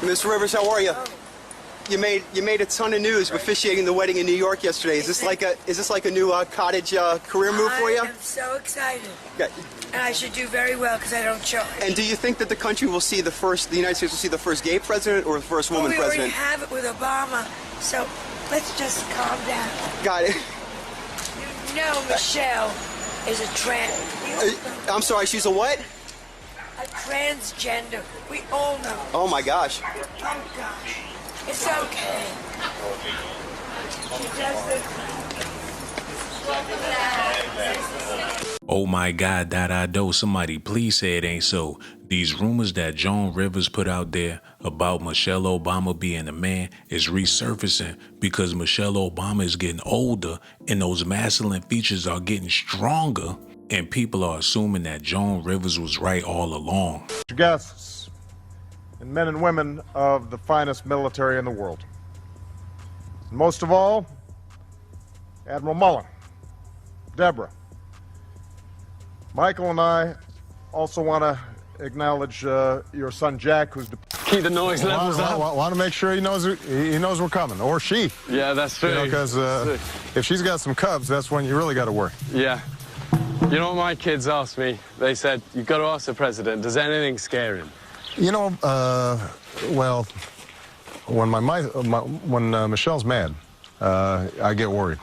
Miss Rivers, how are you? You made a ton of news officiating the wedding in New York yesterday. Is this like a new cottage career move for you? I am so excited. Yeah. And I should do very well because I don't charge. And do you think that the country will see the United States will see the first gay president or the first woman we president? already have it with Obama, so let's just calm down. Got it. You know Michelle is a trans. I'm sorry, she's a what? A transgender. We all know. Oh my gosh. Oh gosh. It's okay. She does the... Oh my God, that I do. Somebody please say it ain't so. These rumors that Joan Rivers put out there about Michelle Obama being a man is resurfacing because Michelle Obama is getting older and those masculine features are getting stronger, and people are assuming that Joan Rivers was right all along. Guests and men and women of the finest military in the world. And most of all, Admiral Mullen, Deborah, Michael, and I also want to acknowledge your son Jack, who's keep the noise levels up. Want to make sure he knows we're coming, or she. Yeah, that's true. Because if she's got some cubs, that's when you really got to worry. Yeah. You know what my kids asked me? They said, "You've got to ask the president. Does anything scare him?" You know, well, when Michelle's mad, I get worried.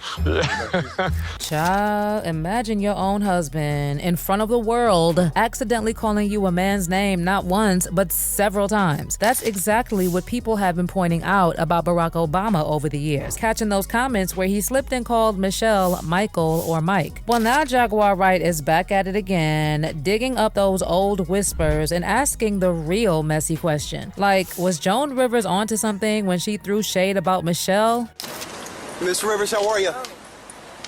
Child, imagine your own husband in front of the world accidentally calling you a man's name not once, but several times. That's exactly what people have been pointing out about Barack Obama over the years, catching those comments where he slipped and called Michelle Michael or Mike. Well, now Jaguar Wright is back at it again, digging up those old whispers and asking the real messy question. Like, was Joan Rivers onto something when she threw shade about Michelle? Miss Rivers, how are you?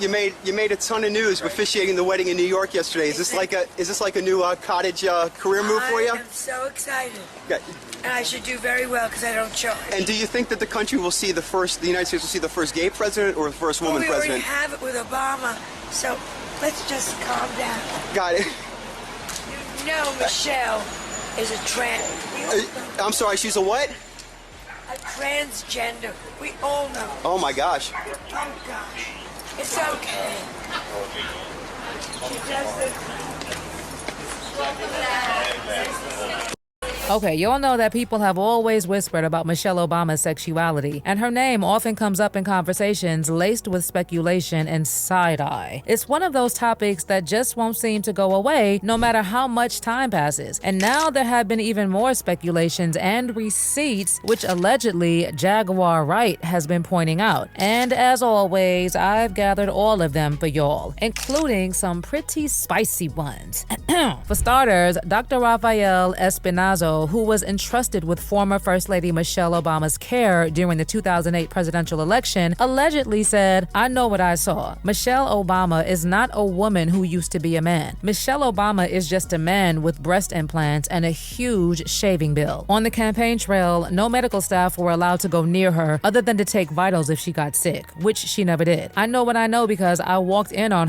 You made a ton of news officiating the wedding in New York yesterday. Is this like a new cottage career move for you? I am so excited. Yeah. And I should do very well because I don't charge. And do you think that the country will see the United States will see the first gay president or the first woman we already president? have it with Obama, so let's just calm down. Got it. You know Michelle is a trans. I'm sorry, she's a what? A transgender. We all know. Oh my gosh. Oh gosh. It's okay. She does the... Okay, y'all know that people have always whispered about Michelle Obama's sexuality, and her name often comes up in conversations laced with speculation and side-eye. It's one of those topics that just won't seem to go away no matter how much time passes. And now there have been even more speculations and receipts, which allegedly Jaguar Wright has been pointing out. And as always, I've gathered all of them for y'all, including some pretty spicy ones. For starters, Dr. Rafael Espinazo, who was entrusted with former First Lady Michelle Obama's care during the 2008 presidential election, allegedly said, "I know what I saw. Michelle Obama is not a woman who used to be a man. Michelle Obama is just a man with breast implants and a huge shaving bill." On the campaign trail, no medical staff were allowed to go near her other than to take vitals if she got sick, which she never did. I know what I know because I walked in on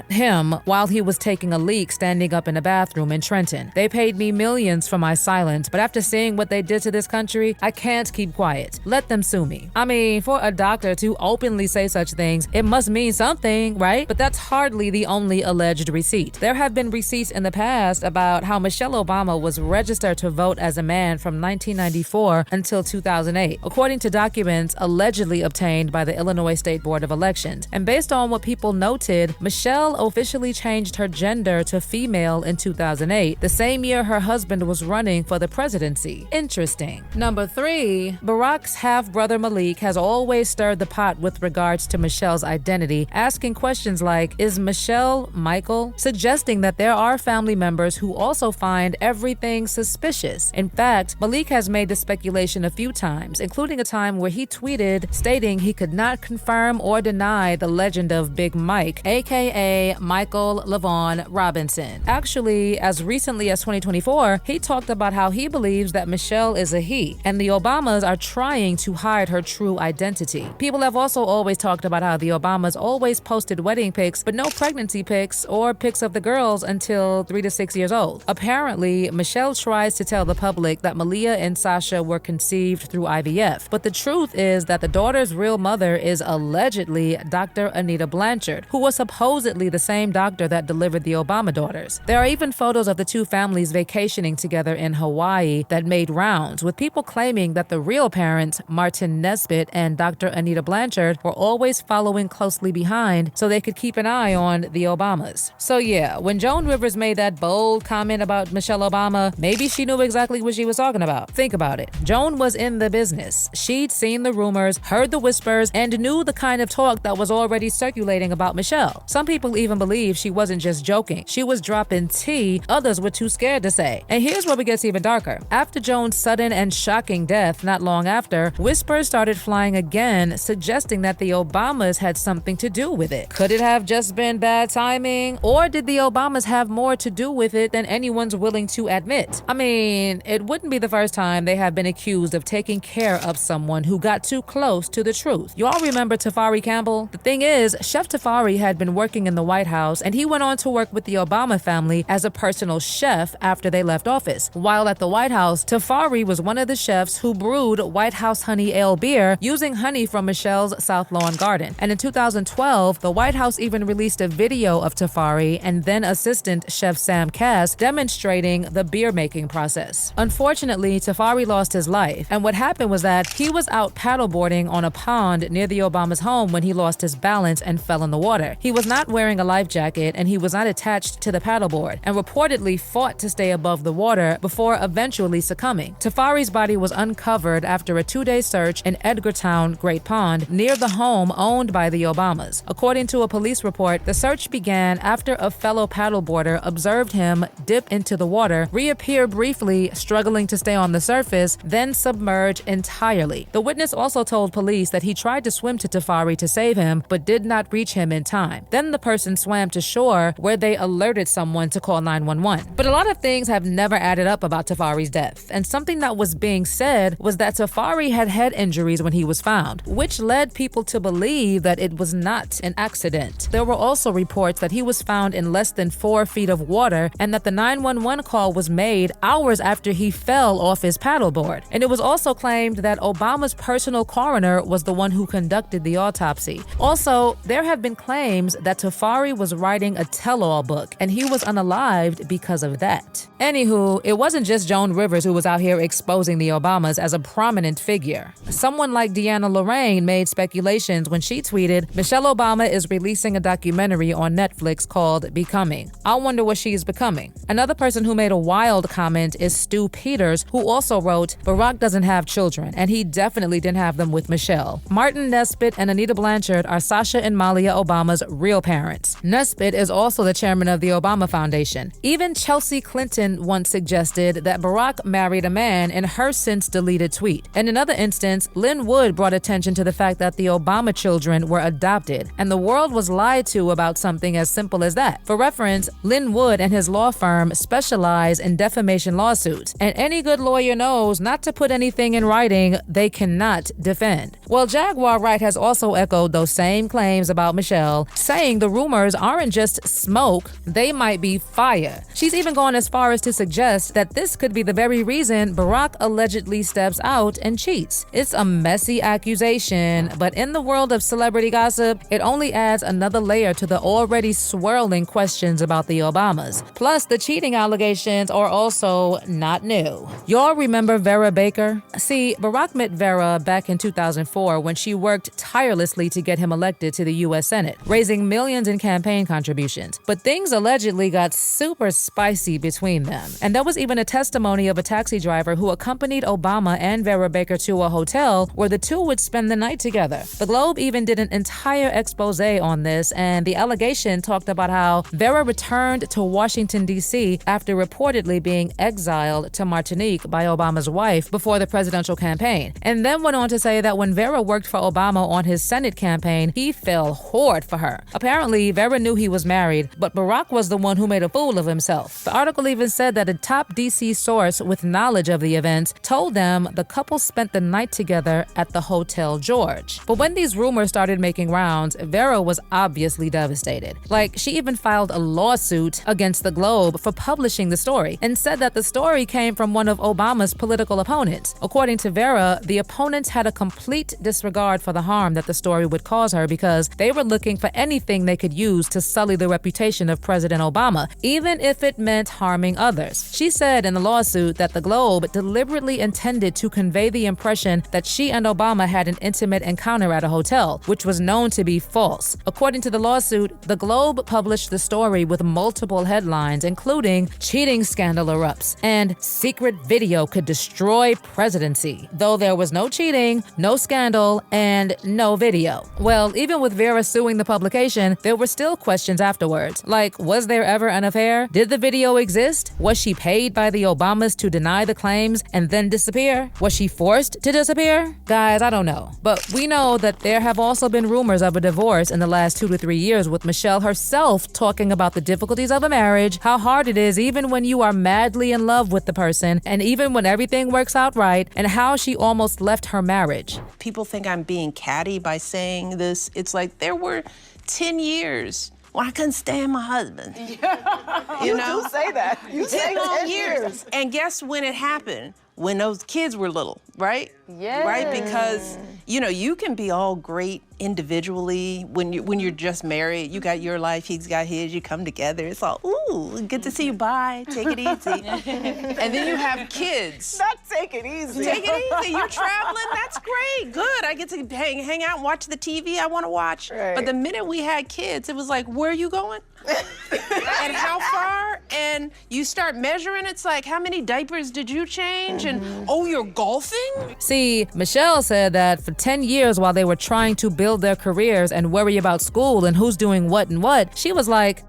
him while he was taking a leak standing up in a bathroom in Trenton. They paid me millions for my silence, but after seeing what they did to this country, I can't keep quiet. Let them sue me. I mean, for a doctor to openly say such things, it must mean something, right? But that's hardly the only alleged receipt. There have been receipts in the past about how Michelle Obama was registered to vote as a man from 1994 until 2008, according to documents allegedly obtained by the Illinois State Board of Elections. And based on what people noted, Michelle officially changed her gender to female in 2008, the same year her husband was running for the presidency. Interesting. Number 3, Barack's half-brother Malik has always stirred the pot with regards to Michelle's identity, asking questions like, is Michelle Michael? Suggesting that there are family members who also find everything suspicious. In fact, Malik has made the speculation a few times, including a time where he tweeted stating he could not confirm or deny the legend of Big Mike, aka Michael LaVaughn Robinson. Actually, as recently as 2024, he talked about how he believes that Michelle is a he, and the Obamas are trying to hide her true identity. People have also always talked about how the Obamas always posted wedding pics, but no pregnancy pics or pics of the girls until 3 to 6 years old. Apparently, Michelle tries to tell the public that Malia and Sasha were conceived through IVF, but the truth is that the daughter's real mother is allegedly Dr. Anita Blanchard, who was supposedly the same doctor that delivered the Obama daughters. There are even photos of the two families vacationing together in Hawaii that made rounds, with people claiming that the real parents, Martin Nesbitt and Dr. Anita Blanchard, were always following closely behind so they could keep an eye on the Obamas. So yeah, when Joan Rivers made that bold comment about Michelle Obama, maybe she knew exactly what she was talking about. Think about it. Joan was in the business. She'd seen the rumors, heard the whispers, and knew the kind of talk that was already circulating about Michelle. Some people even believe she wasn't just joking. She was dropping tea others were too scared to say. And here's where it gets even darker. After Joan's sudden and shocking death not long after, whispers started flying again, suggesting that the Obamas had something to do with it. Could it have just been bad timing? Or did the Obamas have more to do with it than anyone's willing to admit? I mean, it wouldn't be the first time they have been accused of taking care of someone who got too close to the truth. You all remember Tafari Campbell? The thing is, Chef Tafari had been working in the White House, and he went on to work with the Obama family as a personal chef after they left office. While at the White House, Tafari was one of the chefs who brewed White House Honey Ale beer using honey from Michelle's South Lawn garden. And in 2012, the White House even released a video of Tafari and then assistant chef Sam Cass demonstrating the beer making process. Unfortunately, Tafari lost his life, and what happened was that he was out paddleboarding on a pond near the Obama's home when he lost his balance and fell in the water. He was not wearing a life jacket and he was not attached to the paddleboard, and reportedly fought to stay above the water before eventually succumbing. Tafari's body was uncovered after a 2-day search in Edgartown, Great Pond, near the home owned by the Obamas. According to a police report, the search began after a fellow paddleboarder observed him dip into the water, reappear briefly, struggling to stay on the surface, then submerge entirely. The witness also told police that he tried to swim to Tafari to save him, but did not reach him in time. Then the person swam to shore, where they alerted someone to call 911. But a lot of things have never added up about Tafari's death, and something that was being said was that Tafari had head injuries when he was found, which led people to believe that it was not an accident. There were also reports that he was found in less than 4 feet of water, and that the 911 call was made hours after he fell off his paddleboard. And it was also claimed that Obama's personal coroner was the one who conducted the autopsy. Also, there have been claims that Tafari was writing a tell-all book, and he was unalived because of that. Anywho, it wasn't just Joan Rivers who was out here exposing the Obamas as a prominent figure. Someone like Deanna Lorraine made speculations when she tweeted, "Michelle Obama is releasing a documentary on Netflix called Becoming. I wonder what she's becoming." Another person who made a wild comment is Stu Peters, who also wrote, "Barack doesn't have children, and he definitely didn't have them with Michelle. Martin Nesbitt and Anita Blanchard are Sasha and Malia Obama's real parents. Nesbitt is also the chairman of the Obama Foundation. Even Chelsea Clinton once suggested that Barack married a man in her since-deleted tweet. In another instance, Lynn Wood brought attention to the fact that the Obama children were adopted, and the world was lied to about something as simple as that. For reference, Lynn Wood and his law firm specialize in defamation lawsuits, and any good lawyer knows not to put anything in writing they cannot defend. Well, Jaguar Wright has also echoed those same claims about Michelle, saying the rumors aren't just smoke, they might be fire. She's even gone as far as to suggest that this could be the very reason Barack allegedly steps out and cheats. It's a messy accusation, but in the world of celebrity gossip, it only adds another layer to the already swirling questions about the Obamas. Plus, the cheating allegations are also not new. Y'all remember Vera Baker? See, Barack met Vera back in 2004 when she worked tirelessly to get him elected to the U.S. Senate, raising millions in campaign contributions. But things allegedly got super spicy between them. And there was even a testimony of a taxi driver who accompanied Obama and Vera Baker to a hotel where the two would spend the night together. The Globe even did an entire expose on this, and the allegation talked about how Vera returned to Washington, D.C. after reportedly being exiled to Martinique by Obama's wife before the presidential campaign, and then went on to say that when Vera worked for Obama on his Senate campaign, he fell hard for her. Apparently, Vera knew he was married, but Barack was the one who made a fool of himself. The article even said that a top top DC source with knowledge of the events told them the couple spent the night together at the Hotel George. But when these rumors started making rounds, Vera was obviously devastated. Like, she even filed a lawsuit against the Globe for publishing the story and said that the story came from one of Obama's political opponents. According to Vera, the opponents had a complete disregard for the harm that the story would cause her because they were looking for anything they could use to sully the reputation of President Obama, even if it meant harming others. She said in the lawsuit that the Globe deliberately intended to convey the impression that she and Obama had an intimate encounter at a hotel, which was known to be false. According to the lawsuit, the Globe published the story with multiple headlines, including cheating scandal erupts and secret video could destroy presidency, though there was no cheating, no scandal, and no video. Well, even with Vera suing the publication, there were still questions afterwards. Like, was there ever an affair? Did the video exist? Was she paid by the Obamas to deny the claims and then disappear? Was she forced to disappear? Guys, I don't know. But we know that there have also been rumors of a divorce in the last 2 to 3 years, with Michelle herself talking about the difficulties of a marriage, how hard it is even when you are madly in love with the person, and even when everything works out right, and how she almost left her marriage. People think I'm being catty by saying this. It's like there were 10 years when I couldn't stand my husband. You know? do say that. You say 10 long 10 years. And guess when it happened? When those kids were little, right? Yes. Right, because, you know, you can be all great individually when you're just married. You got your life, he's got his, you come together. It's all, ooh, good to see you, bye, take it easy. And then you have kids. Not take it easy. Take it easy, you're traveling, that's great, good. I get to hang out and watch the TV I want to watch. Right. But the minute we had kids, it was like, where are you going? And how far? And you start measuring, it's like, how many diapers did you change? And, oh, you're golfing? See, Michelle said that for 10 years while they were trying to build their careers and worry about school and who's doing what and what, she was like,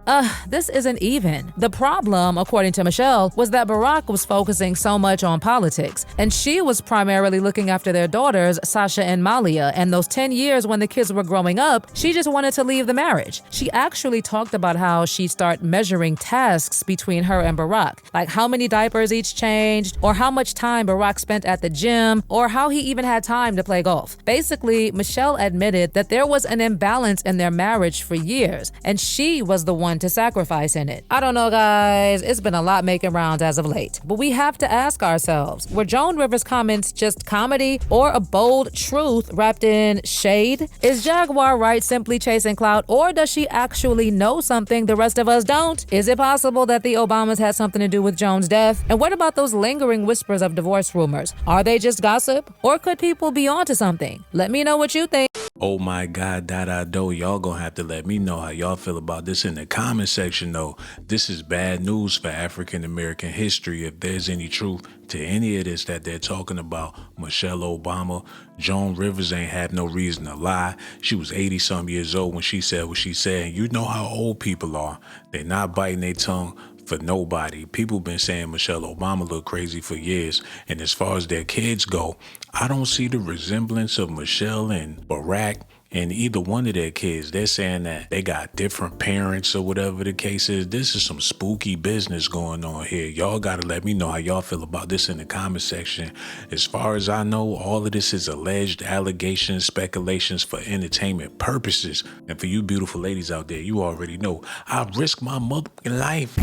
this isn't even. The problem, according to Michelle, was that Barack was focusing so much on politics, and she was primarily looking after their daughters, Sasha and Malia, and those 10 years when the kids were growing up, she just wanted to leave the marriage. She actually talked about how she'd start measuring tasks between her and Barack, like how many diapers each changed, or how much time Barack spent at the gym, or how he even had time to play golf. Basically, Michelle admitted that there was an imbalance in their marriage for years, and she was the one to sacrifice in it. I don't know, guys. It's been a lot making rounds as of late, but we have to ask ourselves, were Joan Rivers' comments just comedy or a bold truth wrapped in shade? Is Jaguar Wright simply chasing clout, or does she actually know something the rest of us don't? Is it possible that the Obamas had something to do with Joan's death? And what about those lingering whispers of divorce rumors? Are they just gossip, or could people be onto something? Let me know what you think. Oh my God, y'all gonna have to let me know how y'all feel about this in the comment section though. This is bad news for African American history if there's any truth to any of this that they're talking about. Michelle Obama, Joan Rivers ain't had no reason to lie. She was 80-some years old when she said what she said. And you know how old people are. They're not biting their tongue for nobody. People been saying Michelle Obama look crazy for years. And as far as their kids go, I don't see the resemblance of Michelle and Barack and either one of their kids. They're saying that they got different parents or whatever the case is. This is some spooky business going on here. Y'all gotta let me know how y'all feel about this in the comment section. As far as I know, all of this is alleged allegations, speculations for entertainment purposes. And for you beautiful ladies out there, you already know I risk my motherfucking life.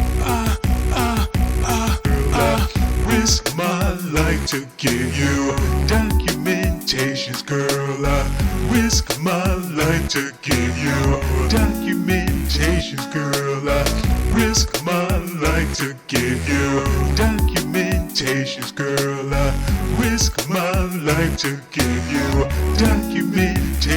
Risk my life to give you documentations, girl. I risk my life to give you documentations, girl. I risk my life to give you documentations, girl. I risk my life to give you documentations.